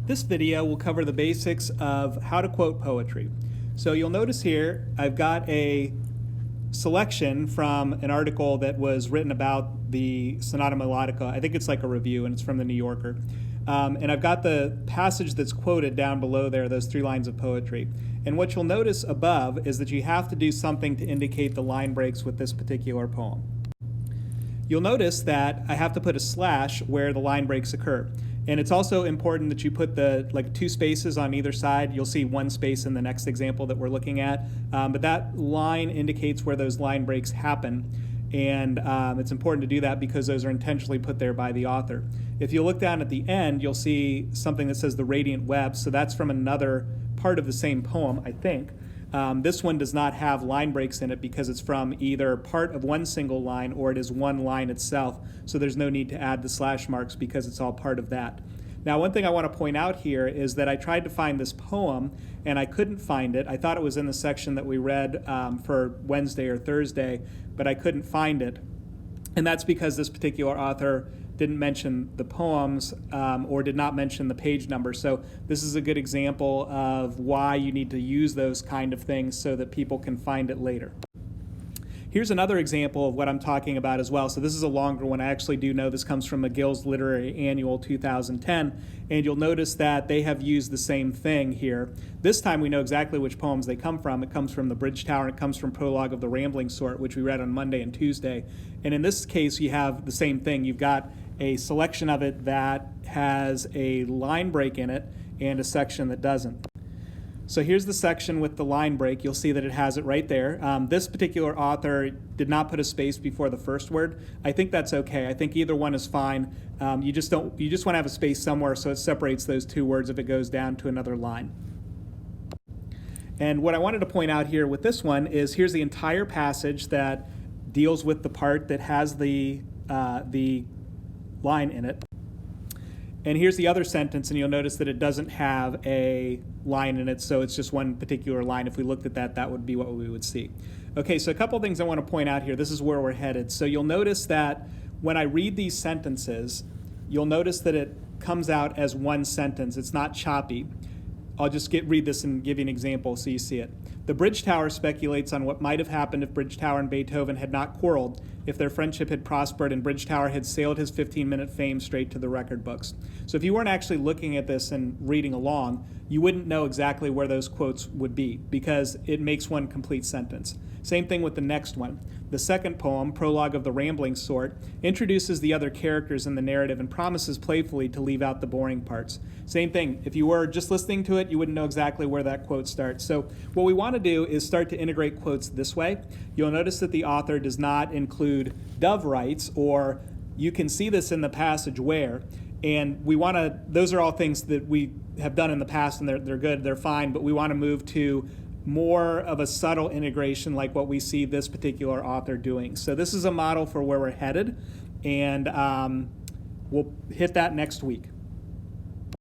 This video will cover the basics of how to quote poetry. So you'll notice here I've got a selection from an article that was written about the Sonata Mulattica. I think it's like a review, and it's from the New Yorker. And I've got the passage that's quoted down below there, those 3 lines of poetry. And what you'll notice above is that you have to do something to indicate the line breaks with this particular poem. You'll notice that I have to put a slash where the line breaks occur. And it's also important that you put the 2 spaces on either side. You'll see 1 space in the next example that we're looking at. But that line indicates where those line breaks happen. And it's important to do that because those are intentionally put there by the author. If you look down at the end, you'll see something that says the radiant web. So that's from another part of the same poem, I think. This one does not have line breaks in it because it's from either part of one single line or it is one line itself. So there's no need to add the slash marks because it's all part of that. Now, one thing I want to point out here is that I tried to find this poem and I couldn't find it. I thought it was in the section that we read for Wednesday or Thursday, but I couldn't find it. And that's because this particular author didn't mention the poems or did not mention the page number. So this is a good example of why you need to use those kind of things so that people can find it later. Here's another example of what I'm talking about as well. So this is a longer one. I actually do know this comes from McGill's Literary Annual 2010, and you'll notice that they have used the same thing here. This time we know exactly which poems they come from. It comes from The Bridge Tower, and it comes from Prologue of the Rambling Sort, which we read on Monday and Tuesday. And in this case, you have the same thing. You've got a selection of it that has a line break in it and a section that doesn't. So here's the section with the line break. You'll see that it has it right there. This particular author did not put a space before the first word. I think that's okay. I think either one is fine. You just want to have a space somewhere so it separates those 2 words if it goes down to another line. And what I wanted to point out here with this one is here's the entire passage that deals with the part that has the line in it. And here's the other sentence, and you'll notice that it doesn't have a line in it, so it's just one particular line. If we looked at that, that would be what we would see. Okay, so a couple things I want to point out here. This is where we're headed. So you'll notice that when I read these sentences, you'll notice that it comes out as one sentence. It's not choppy. I'll just read this and give you an example so you see it. The Bridge Tower speculates on what might have happened if Bridge Tower and Beethoven had not quarreled, if their friendship had prospered and Bridge Tower had sailed his 15-minute fame straight to the record books. So if you weren't actually looking at this and reading along, you wouldn't know exactly where those quotes would be because it makes one complete sentence. Same thing with the next one. The second poem, Prologue of the Rambling Sort, introduces the other characters in the narrative and promises playfully to leave out the boring parts. Same thing. If you were just listening to it, you wouldn't know exactly where that quote starts. So what we want to do is start to integrate quotes this way. You'll notice that the author does not include Dove writes, or you can see this in the passage where, and we want to, those are all things that we have done in the past and they're good, they're fine, but we want to move to more of a subtle integration like what we see this particular author doing. So this is a model for where we're headed, and we'll hit that next week.